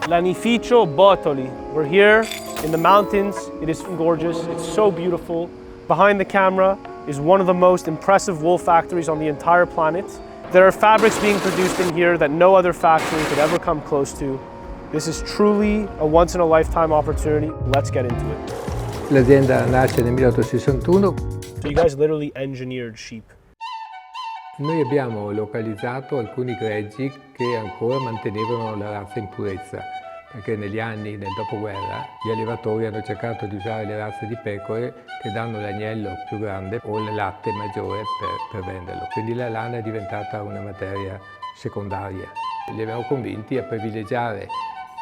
Lanificio Bottoli. We're here in the mountains. It is gorgeous. It's so beautiful. Behind the camera is one of the most impressive wool factories on the entire planet. There are fabrics being produced in here that no other factory could ever come close to. This is truly a once-in-a-lifetime opportunity. Let's get into it. L'azienda nasce nel 1861. So you guys literally engineered sheep. Noi abbiamo localizzato alcuni greggi che ancora mantenevano la razza in purezza, perché negli anni del dopoguerra gli allevatori hanno cercato di usare le razze di pecore che danno l'agnello più grande o il latte maggiore per venderlo. Quindi la lana è diventata una materia secondaria. Li abbiamo convinti a privilegiare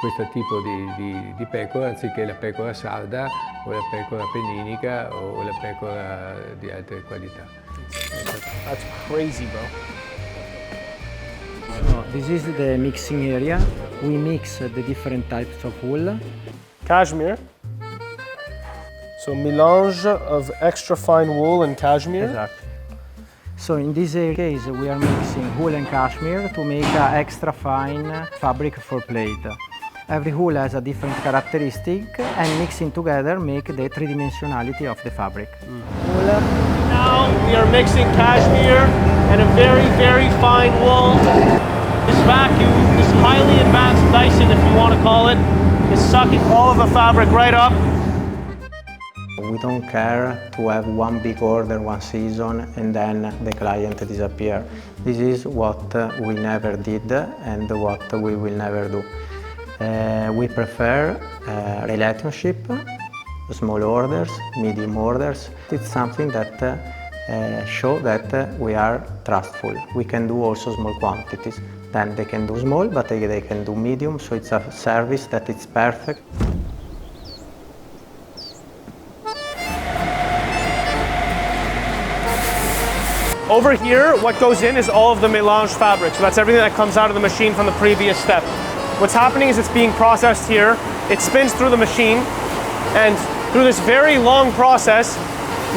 questo tipo di pecora anziché la pecora sarda o la pecora appenninica o la pecora di altre qualità. That's crazy, bro. This is the mixing area. We mix the different types of wool. Cashmere. So melange of extra fine wool and cashmere. Exactly. So in this case we are mixing wool and cashmere to make an extra fine fabric for plate. Every wool has a different characteristic and mixing together make the three-dimensionality of the fabric. Now we are mixing cashmere and a very, very fine wool. This vacuum, this highly advanced Dyson, if you want to call it, is sucking all of the fabric right up. We don't care to have one big order one season and then the client disappear. This is what we never did and what we will never do. We prefer relationship, small orders, medium orders. It's something that shows that we are trustful. We can do also small quantities. Then they can do small, but they can do medium, so it's a service that is perfect. Over here, what goes in is all of the melange fabric. So that's everything that comes out of the machine from the previous step. What's happening is it's being processed here. It spins through the machine, and through this very long process,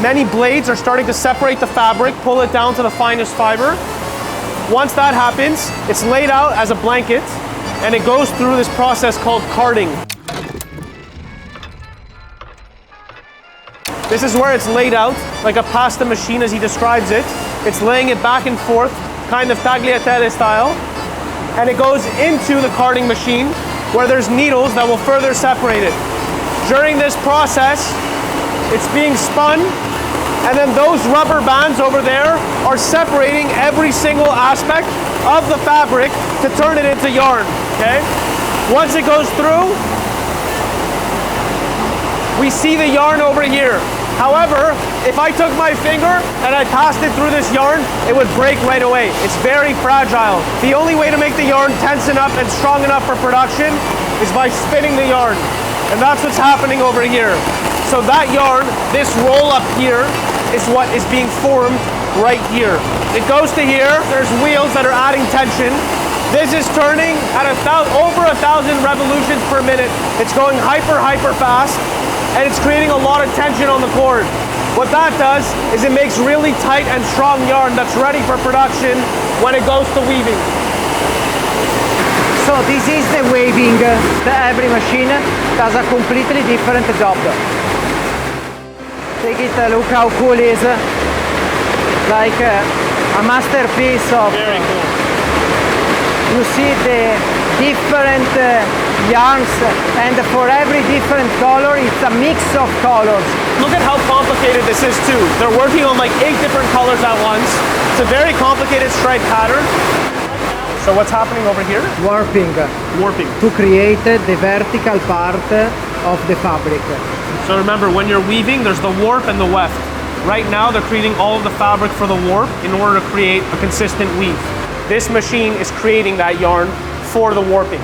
many blades are starting to separate the fabric, pull it down to the finest fiber. Once that happens, it's laid out as a blanket, and it goes through this process called carding. This is where it's laid out, like a pasta machine as he describes it. It's laying it back and forth, kind of tagliatelle style. And it goes into the carding machine where there's needles that will further separate it. During this process, it's being spun, and then those rubber bands over there are separating every single aspect of the fabric to turn it into yarn, okay? Once it goes through, we see the yarn over here. However, if I took my finger and I passed it through this yarn, it would break right away. It's very fragile. The only way to make the yarn tension up and strong enough for production is by spinning the yarn. And that's what's happening over here. So that yarn, this roll up here, is what is being formed right here. It goes to here, there's wheels that are adding tension. This is turning at over 1,000 revolutions per minute. It's going hyper fast, and it's creating a lot of tension on the cord. What that does is it makes really tight and strong yarn that's ready for production when it goes to weaving. So this is the weaving. Every machine does a completely different job. Take it, look how cool it is. Like a masterpiece of... Very cool. You see the different yarns, and for every different color, it's a mix of colors. Look at how complicated this is too. They're working on like 8 different colors at once. It's a very complicated stripe pattern. So what's happening over here? Warping. Warping. To create the vertical part of the fabric. So remember, when you're weaving, there's the warp and the weft. Right now, they're creating all of the fabric for the warp in order to create a consistent weave. This machine is creating that yarn for the warping.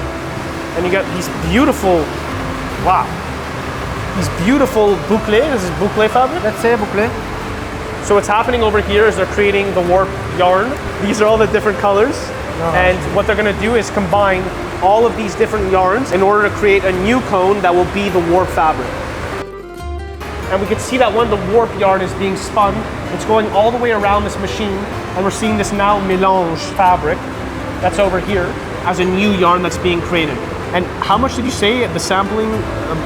And you got these beautiful, wow, these beautiful bouclés. This is bouclé fabric? Let's say bouclé. So what's happening over here is they're creating the warp yarn. These are all the different colors. And what they're gonna do is combine all of these different yarns in order to create a new cone that will be the warp fabric. And we can see that when the warp yarn is being spun, it's going all the way around this machine, and we're seeing this now melange fabric that's over here as a new yarn that's being created. And how much did you say the sampling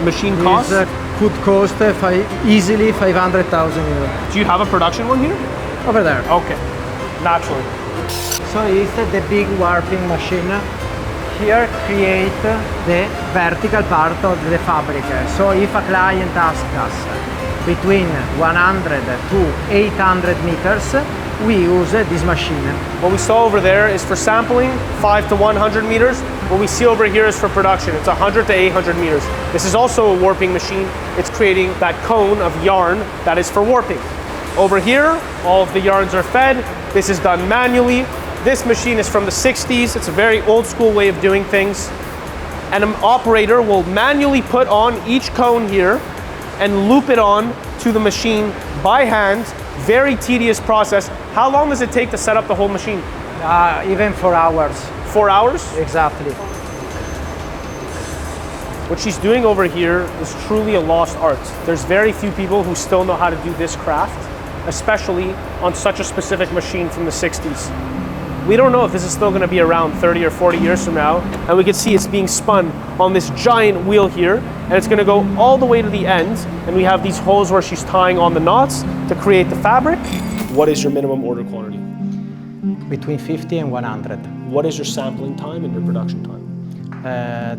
machine costs? This could cost easily 500,000 euros. Do you have a production one here? Over there. Okay, naturally. So it's the big warping machine. Here create the vertical part of the fabric. So if a client asks us between 100 to 800 meters, we use this machine. What we saw over there is for sampling, 5 to 100 meters. What we see over here is for production. It's 100 to 800 meters. This is also a warping machine. It's creating that cone of yarn that is for warping. Over here, all of the yarns are fed. This is done manually. This machine is from the 60s. It's a very old school way of doing things. And an operator will manually put on each cone here and loop it on to the machine by hand. Very tedious process. How long does it take to set up the whole machine? Even 4 hours. 4 hours? Exactly. What she's doing over here is truly a lost art. There's very few people who still know how to do this craft, especially on such a specific machine from the 60s. We don't know if this is still going to be around 30 or 40 years from now, and we can see it's being spun on this giant wheel here, and it's going to go all the way to the end, and we have these holes where she's tying on the knots to create the fabric. What is your minimum order quantity? Between 50 and 100. What is your sampling time and your production time?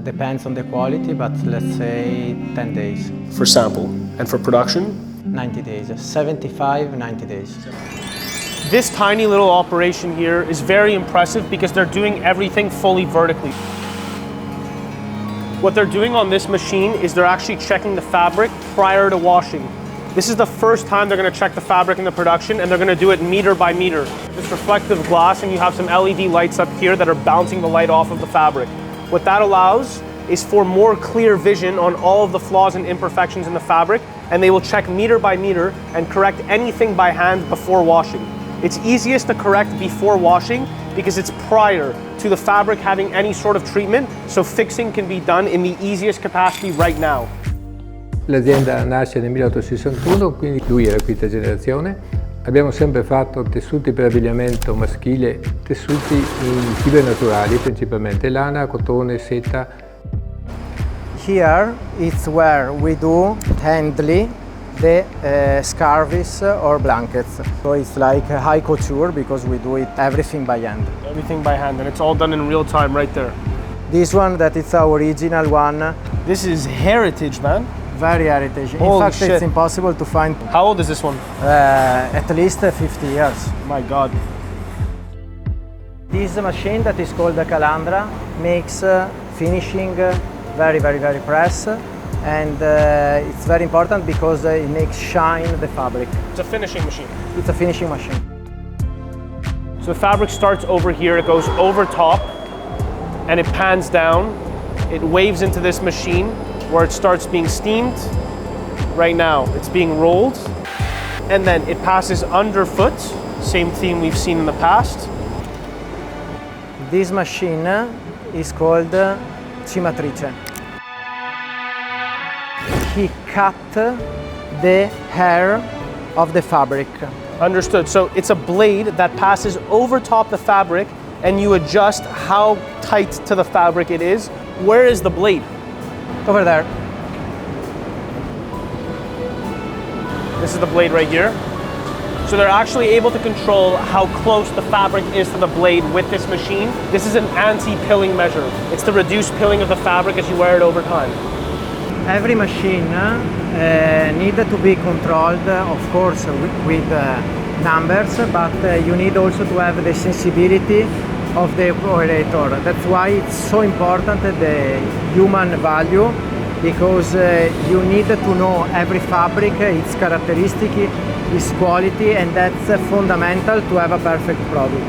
Depends on the quality, but let's say 10 days. For sample. And for production? 90 days. 75, 90 days. This tiny little operation here is very impressive because they're doing everything fully vertically. What they're doing on this machine is they're actually checking the fabric prior to washing. This is the first time they're going to check the fabric in the production, and they're going to do it meter by meter. This reflective glass, and you have some LED lights up here that are bouncing the light off of the fabric. What that allows is for more clear vision on all of the flaws and imperfections in the fabric, and they will check meter by meter and correct anything by hand before washing. It's easiest to correct before washing because it's prior to the fabric having any sort of treatment, so fixing can be done in the easiest capacity right now. L'azienda nasce nel 1861, quindi lui è la quinta generazione. Abbiamo sempre fatto tessuti per abbigliamento maschile, tessuti in fibre naturali, principalmente lana, cotone, seta. Here it's where we do handily the scarves or blankets. So it's like high couture because we do it everything by hand. Everything by hand, and it's all done in real time right there. This one, that is our original one. This is heritage, man. Very heritage. In Holy fact, shit. it's impossible to find. How old is this one? At least 50 years. My God. This machine that is called a calandra makes finishing very press, and it's very important because it makes shine the fabric. It's a finishing machine. It's a finishing machine. So the fabric starts over here, it goes over top, and it pans down. It waves into this machine where it starts being steamed. Right now, it's being rolled, and then it passes underfoot. Same theme we've seen in the past. This machine is called cimatrice. He cut the hair of the fabric. Understood. So it's a blade that passes over top the fabric, and you adjust how tight to the fabric it is. Where is the blade? Over there. This is the blade right here. So they're actually able to control how close the fabric is to the blade with this machine. This is an anti-pilling measure. It's to reduce pilling of the fabric as you wear it over time. Every machine needs to be controlled, of course, with numbers, but you need also to have the sensibility of the operator. That's why it's so important, the human value, because you need to know every fabric, its characteristic, its quality, and that's fundamental to have a perfect product.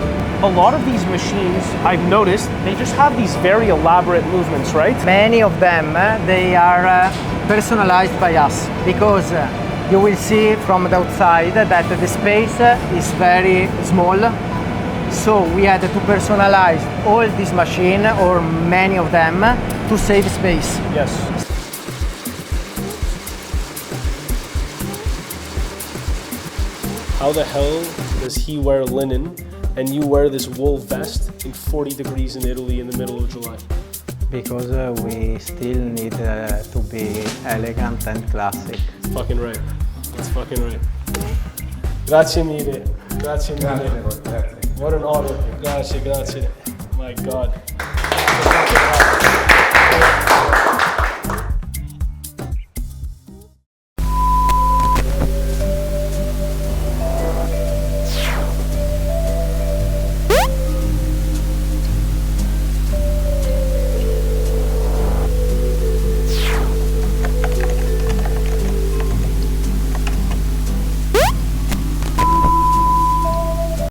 A lot of these machines, I've noticed, they just have these very elaborate movements, right? Many of them, they are personalized by us, because you will see from the outside that the space is very small. So we had to personalize all these machines, or many of them, to save space. Yes. How the hell does he wear linen and you wear this wool vest in 40 degrees in Italy in the middle of July? because we still need to be elegant and classic. It's fucking right. It's fucking right. Grazie mille. Grazie mille. Grazie. What an honor. Grazie, grazie. My God.